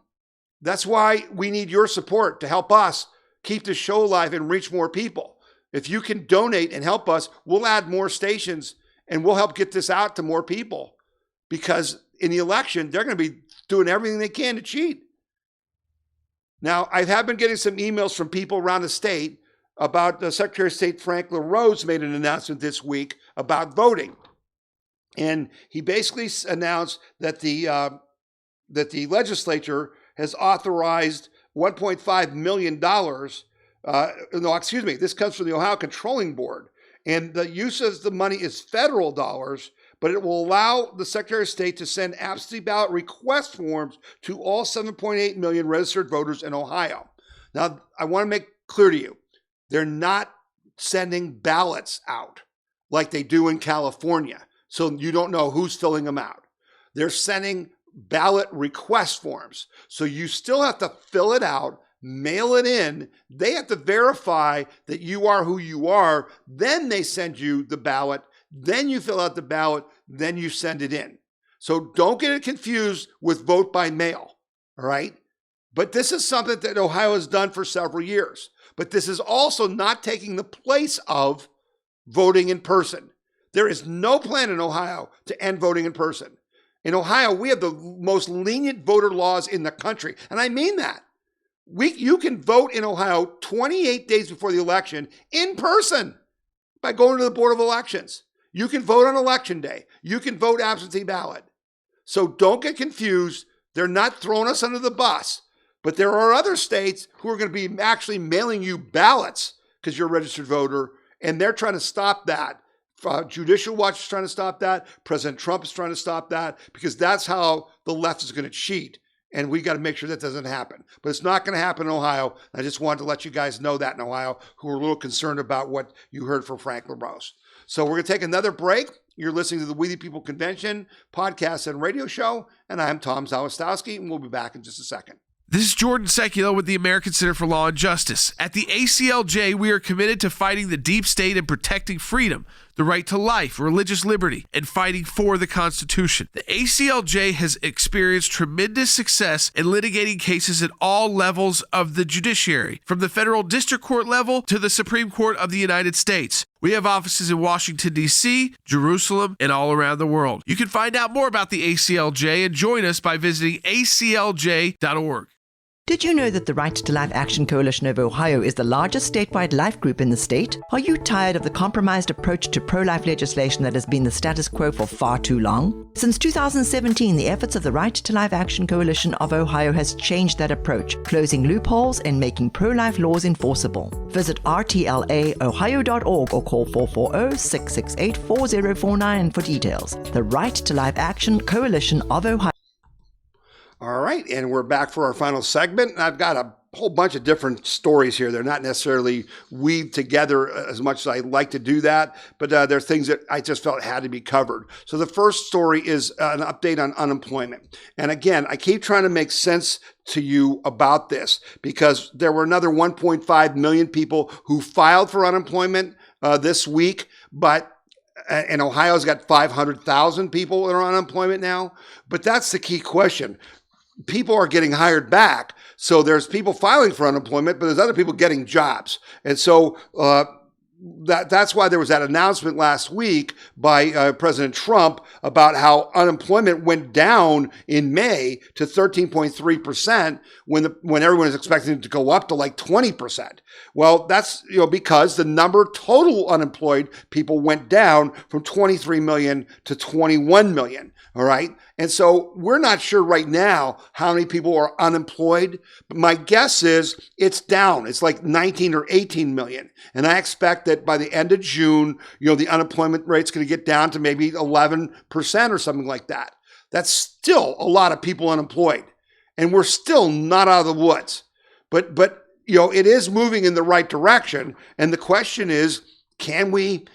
That's why we need your support to help us keep the show alive and reach more people. If you can donate and help us, we'll add more stations and we'll help get this out to more people. Because in the election, they're going to be doing everything they can to cheat. Now, I have been getting some emails from people around the state about the Secretary of State Frank LaRose made an announcement this week about voting. And he basically announced that the legislature has authorized $1.5 million. This comes from the Ohio Controlling Board. And the use of the money is federal dollars, but it will allow the Secretary of State to send absentee ballot request forms to all 7.8 million registered voters in Ohio. Now, I want to make clear to you, they're not sending ballots out like they do in California. So you don't know who's filling them out. They're sending ballot request forms. So you still have to fill it out, mail it in. They have to verify that you are who you are. Then they send you the ballot. Then you fill out the ballot. Then you send it in. So don't get it confused with vote by mail. All right. But this is something that Ohio has done for several years. But this is also not taking the place of voting in person. There is no plan in Ohio to end voting in person. In Ohio, we have the most lenient voter laws in the country. And I mean that. You can vote in Ohio 28 days before the election in person by going to the Board of Elections. You can vote on election day. You can vote absentee ballot. So don't get confused. They're not throwing us under the bus. But there are other states who are going to be actually mailing you ballots because you're a registered voter, and they're trying to stop that. Judicial Watch is trying to stop that. President Trump is trying to stop that because that's how the left is going to cheat. And we got to make sure that doesn't happen. But it's not going to happen in Ohio. I just wanted to let you guys know that in Ohio who are a little concerned about what you heard from Frank LaRose. So we're going to take another break. You're listening to the We the People Convention podcast and radio show. And I'm Tom Zawistowski, and we'll be back in just a second. This is Jordan Seculo with the American Center for Law and Justice. At the ACLJ, we are committed to fighting the deep state and protecting freedom, the right to life, religious liberty, and fighting for the Constitution. The ACLJ has experienced tremendous success in litigating cases at all levels of the judiciary, from the federal district court level to the Supreme Court of the United States. We have offices in Washington, D.C., Jerusalem, and all around the world. You can find out more about the ACLJ and join us by visiting aclj.org. Did you know that the Right to Life Action Coalition of Ohio is the largest statewide life group in the state? Are you tired of the compromised approach to pro-life legislation that has been the status quo for far too long? Since 2017, the efforts of the Right to Life Action Coalition of Ohio has changed that approach, closing loopholes and making pro-life laws enforceable. Visit rtlaohio.org or call 440-668-4049 for details. The Right to Life Action Coalition of Ohio. All right, and we're back for our final segment. I've got a whole bunch of different stories here. They're not necessarily weaved together as much as I like to do that, but they're things that I just felt had to be covered. So the first story is an update on unemployment. And again, I keep trying to make sense to you about this because there were another 1.5 million people who filed for unemployment this week, and Ohio's got 500,000 people that are on unemployment now. But that's the key question. People are getting hired back. So there's people filing for unemployment, but there's other people getting jobs. And so that's why there was that announcement last week by President Trump about how unemployment went down in May to 13.3% when everyone is expecting it to go up to like 20%. Well, that's because the number total unemployed people went down from 23 million to 21 million. All right. And so we're not sure right now how many people are unemployed, but my guess is it's down. It's like 19 or 18 million. And I expect that by the end of June, the unemployment rate's going to get down to maybe 11% or something like that. That's still a lot of people unemployed. And we're still not out of the woods. But it is moving in the right direction. And the question is, can we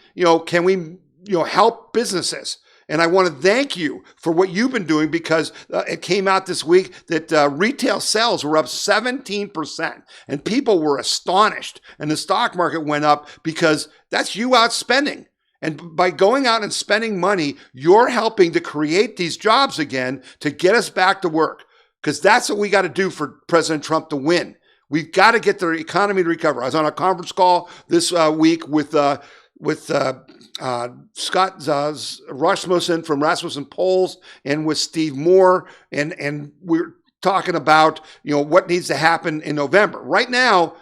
help businesses? And I want to thank you for what you've been doing, because it came out this week that retail sales were up 17% and people were astonished. And the stock market went up because that's you out spending. And by going out and spending money, you're helping to create these jobs again to get us back to work, because that's what we got to do for President Trump to win. We've got to get the economy to recover. I was on a conference call this week with Scott Rasmussen from Rasmussen Polls and with Steve Moore, and we're talking about what needs to happen in November. Right now,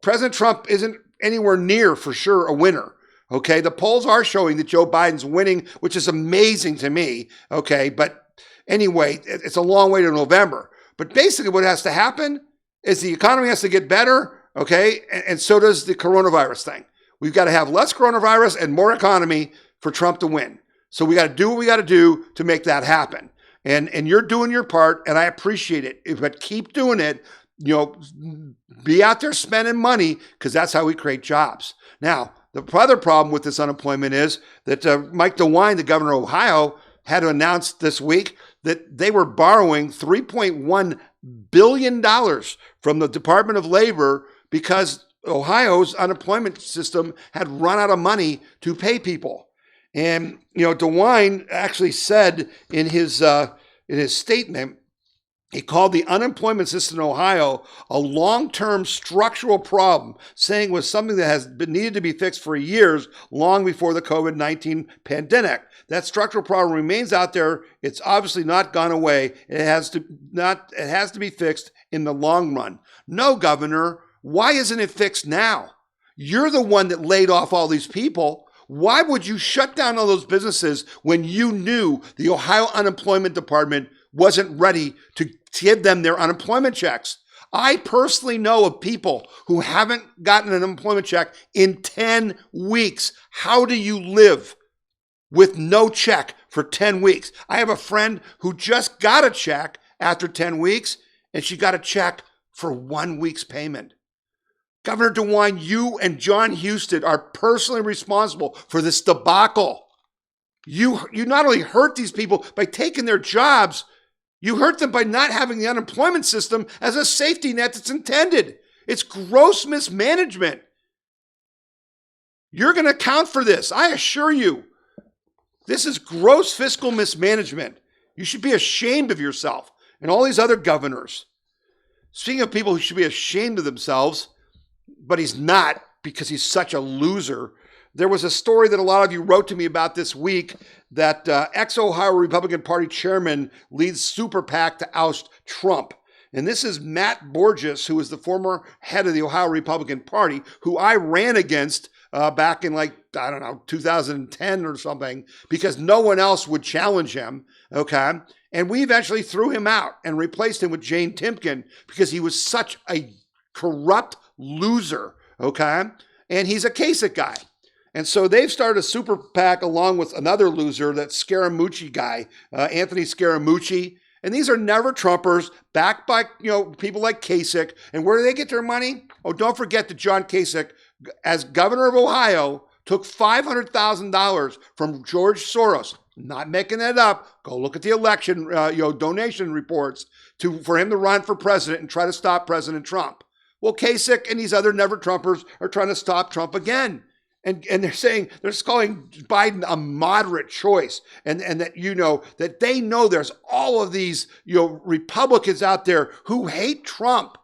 President Trump isn't anywhere near for sure a winner. Okay, the polls are showing that Joe Biden's winning, which is amazing to me. Okay, but anyway, it's a long way to November. But basically, what has to happen is the economy has to get better. Okay, and so does the coronavirus thing. We've got to have less coronavirus and more economy for Trump to win. So we got to do what we got to do to make that happen. And you're doing your part, and I appreciate it. But keep doing it. Be out there spending money, because that's how we create jobs. Now, the other problem with this unemployment is that Mike DeWine, the governor of Ohio, had to announce this week that they were borrowing $3.1 billion from the Department of Labor because Ohio's unemployment system had run out of money to pay people. And, DeWine actually said in his statement, he called the unemployment system in Ohio a long-term structural problem, saying it was something that has been needed to be fixed for years, long before the COVID-19 pandemic. That structural problem remains out there. It's obviously not gone away. It has to be fixed in the long run. No, Governor, why isn't it fixed now? You're the one that laid off all these people. Why would you shut down all those businesses when you knew the Ohio Unemployment Department wasn't ready to give them their unemployment checks? I personally know of people who haven't gotten an unemployment check in 10 weeks. How do you live with no check for 10 weeks? I have a friend who just got a check after 10 weeks, and she got a check for 1 week's payment. Governor DeWine, you and John Husted are personally responsible for this debacle. You not only hurt these people by taking their jobs, you hurt them by not having the unemployment system as a safety net that's intended. It's gross mismanagement. You're going to account for this, I assure you. This is gross fiscal mismanagement. You should be ashamed of yourself and all these other governors. Speaking of people who should be ashamed of themselves, but he's not because he's such a loser. There was a story that a lot of you wrote to me about this week that ex-Ohio Republican Party chairman leads super PAC to oust Trump. And this is Matt Borges, who is the former head of the Ohio Republican Party, who I ran against back in 2010 or something, because no one else would challenge him, okay? And we eventually threw him out and replaced him with Jane Timken because he was such a corrupt loser, okay? And he's a Kasich guy. And so they've started a super PAC along with another loser, that Scaramucci guy, Anthony Scaramucci. And these are never Trumpers, backed by people like Kasich. And where do they get their money? Oh, don't forget that John Kasich, as governor of Ohio, took $500,000 from George Soros. Not making that up. Go look at the election donation reports for him to run for president and try to stop President Trump. Well, Kasich and these other never Trumpers are trying to stop Trump again. And they're calling Biden a moderate choice. And that, that they know there's all of these, Republicans out there who hate Trump.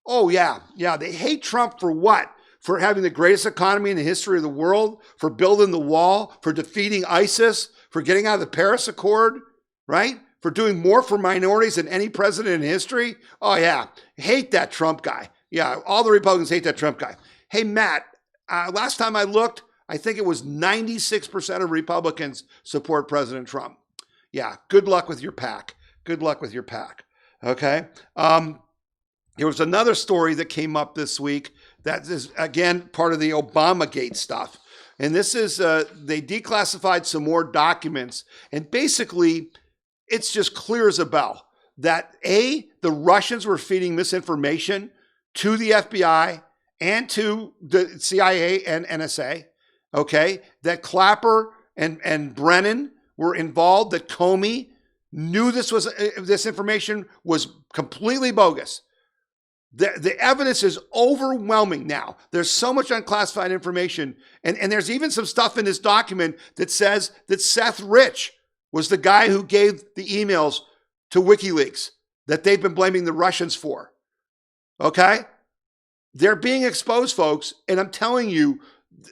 Oh, yeah. They hate Trump for what? for having the greatest economy in the history of the world, for building the wall, for defeating ISIS, for getting out of the Paris Accord, right? For doing more for minorities than any president in history. Oh yeah, hate that Trump guy. Yeah, all the Republicans hate that Trump guy. Hey, Matt, last time I looked, I think it was 96% of Republicans support President Trump. Yeah, good luck with your PAC. Good luck with your PAC. Okay. There was another story that came up this week that is, again, part of the Obamagate stuff. And this is, they declassified some more documents. And basically, it's just clear as a bell that A, the Russians were feeding misinformation to the FBI and to the CIA and NSA. Okay. That Clapper and Brennan were involved, that Comey knew this information was completely bogus. The evidence is overwhelming now. There's so much unclassified information. And there's even some stuff in this document that says that Seth Rich was the guy who gave the emails to WikiLeaks that they've been blaming the Russians for. Okay? They're being exposed, folks. And I'm telling you,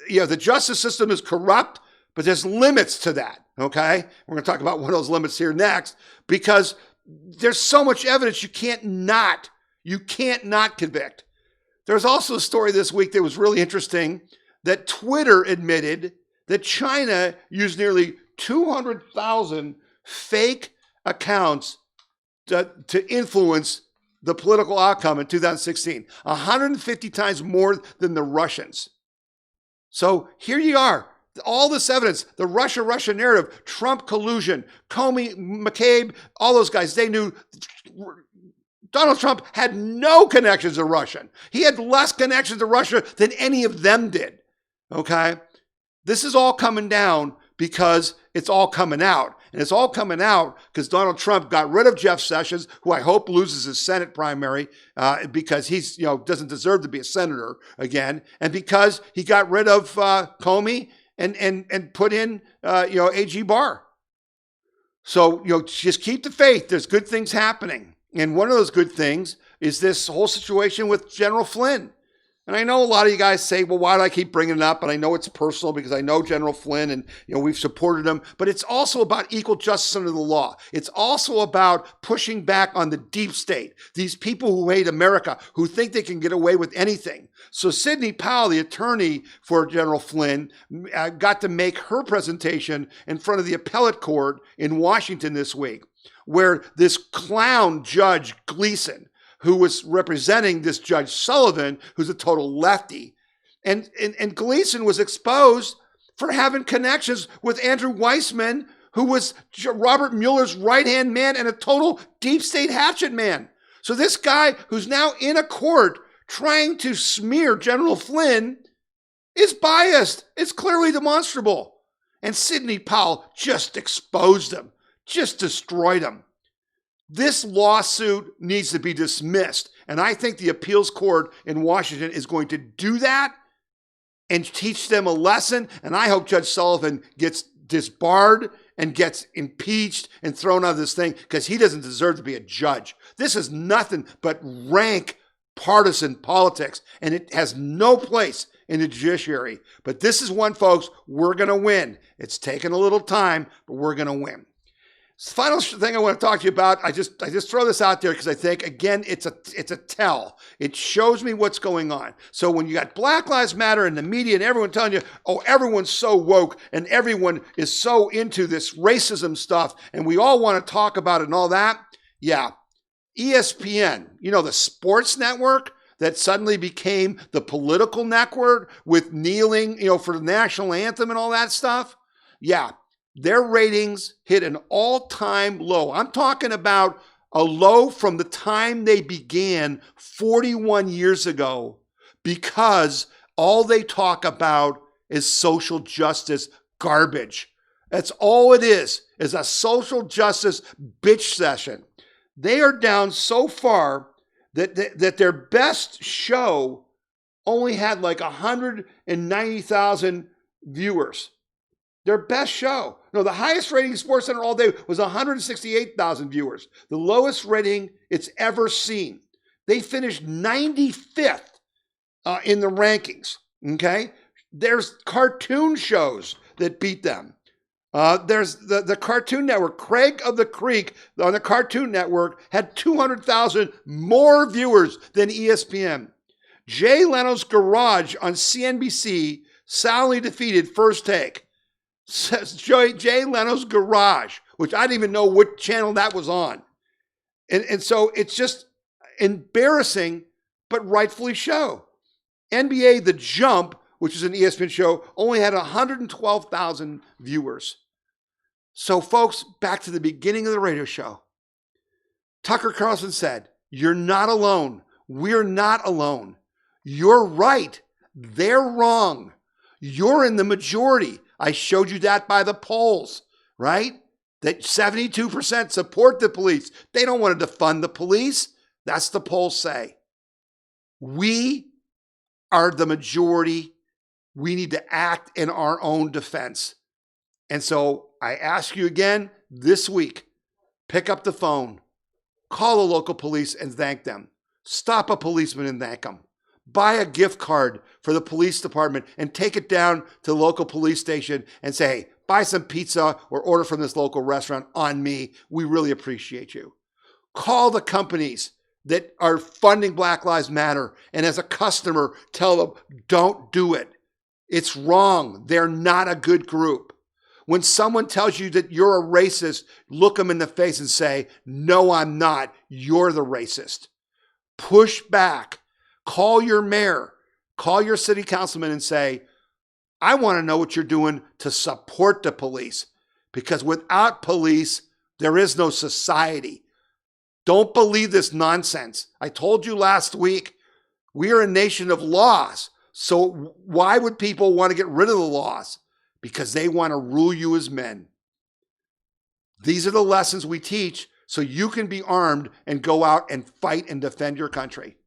the justice system is corrupt, but there's limits to that. Okay? We're going to talk about one of those limits here next, because there's so much evidence you can't not convict. There's also a story this week that was really interesting, that Twitter admitted that China used nearly 200,000 fake accounts to influence the political outcome in 2016, 150 times more than the Russians. So here you are. All this evidence, the Russia narrative, Trump collusion, Comey, McCabe, all those guys, they knew Donald Trump had no connections to Russia. He had less connections to Russia than any of them did. Okay? This is all coming down because it's all coming out. And it's all coming out because Donald Trump got rid of Jeff Sessions, who I hope loses his Senate primary because he's, doesn't deserve to be a senator again. And because he got rid of Comey and put in, AG Barr. So, just keep the faith. There's good things happening. And one of those good things is this whole situation with General Flynn. And I know a lot of you guys say, well, why do I keep bringing it up? And I know it's personal because I know General Flynn and, we've supported him. But it's also about equal justice under the law. It's also about pushing back on the deep state, these people who hate America, who think they can get away with anything. So Sidney Powell, the attorney for General Flynn, got to make her presentation in front of the appellate court in Washington this week, where this clown judge Gleason, who was representing this Judge Sullivan, who's a total lefty. And Gleason was exposed for having connections with Andrew Weissman, who was Robert Mueller's right-hand man and a total deep state hatchet man. So this guy who's now in a court trying to smear General Flynn is biased. It's clearly demonstrable. And Sidney Powell just exposed him, just destroyed him. This lawsuit needs to be dismissed. And I think the appeals court in Washington is going to do that and teach them a lesson. And I hope Judge Sullivan gets disbarred and gets impeached and thrown out of this thing, because he doesn't deserve to be a judge. This is nothing but rank partisan politics, and it has no place in the judiciary. But this is one, folks, we're going to win. It's taken a little time, but we're going to win. Final thing I want to talk to you about, I just throw this out there because I think, again, it's a tell. It shows me what's going on. So when you got Black Lives Matter in the media and everyone telling you, oh, everyone's so woke and everyone is so into this racism stuff and we all want to talk about it and all that, yeah. ESPN, the sports network that suddenly became the political network with kneeling, for the national anthem and all that stuff, yeah. Their ratings hit an all-time low. I'm talking about a low from the time they began 41 years ago, because all they talk about is social justice garbage. That's all it is a social justice bitch session. They are down so far that their best show only had like 190,000 viewers. Their best show. No, the highest rating Sports Center all day was 168,000 viewers. The lowest rating it's ever seen. They finished 95th in the rankings, okay? There's cartoon shows that beat them. There's the Cartoon Network. Craig of the Creek on the Cartoon Network had 200,000 more viewers than ESPN. Jay Leno's Garage on CNBC soundly defeated First Take. Jay Leno's Garage, which I didn't even know what channel that was on. And so it's just embarrassing, but rightfully so. NBA The Jump, which is an ESPN show, only had 112,000 viewers. So folks, back to the beginning of the radio show. Tucker Carlson said, "You're not alone. We're not alone. You're right. They're wrong. You're in the majority. I showed you that by the polls, right? That 72% support the police. They don't want to defund the police. That's the polls say. We are the majority. We need to act in our own defense." And so I ask you again this week, pick up the phone, call the local police and thank them. Stop a policeman and thank them. Buy a gift card for the police department and take it down to the local police station and say, "Hey, buy some pizza or order from this local restaurant on me. We really appreciate you." Call the companies that are funding Black Lives Matter, and as a customer, tell them, don't do it. It's wrong. They're not a good group. When someone tells you that you're a racist, look them in the face and say, "No, I'm not. You're the racist." Push back. Call your mayor. Call your city councilman and say, "I want to know what you're doing to support the police, because without police, there is no society." Don't believe this nonsense. I told you last week, we are a nation of laws. So why would people want to get rid of the laws? Because they want to rule you as men. These are the lessons we teach so you can be armed and go out and fight and defend your country.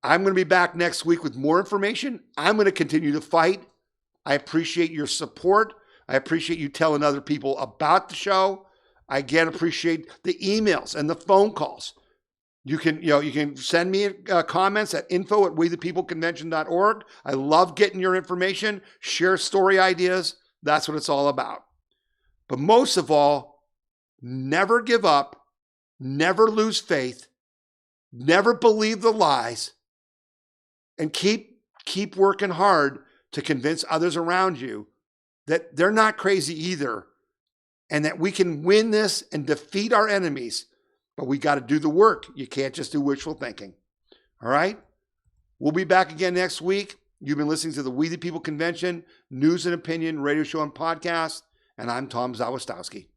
I'm going to be back next week with more information. I'm going to continue to fight. I appreciate your support. I appreciate you telling other people about the show. I again appreciate the emails and the phone calls. You can send me comments at info@wethepeopleconvention.org. I love getting your information. Share story ideas. That's what it's all about. But most of all, never give up. Never lose faith. Never believe the lies. And keep working hard to convince others around you that they're not crazy either, and that we can win this and defeat our enemies. But we got to do the work. You can't just do wishful thinking. All right? We'll be back again next week. You've been listening to the We the People Convention News and Opinion radio show and podcast, and I'm Tom Zawistowski.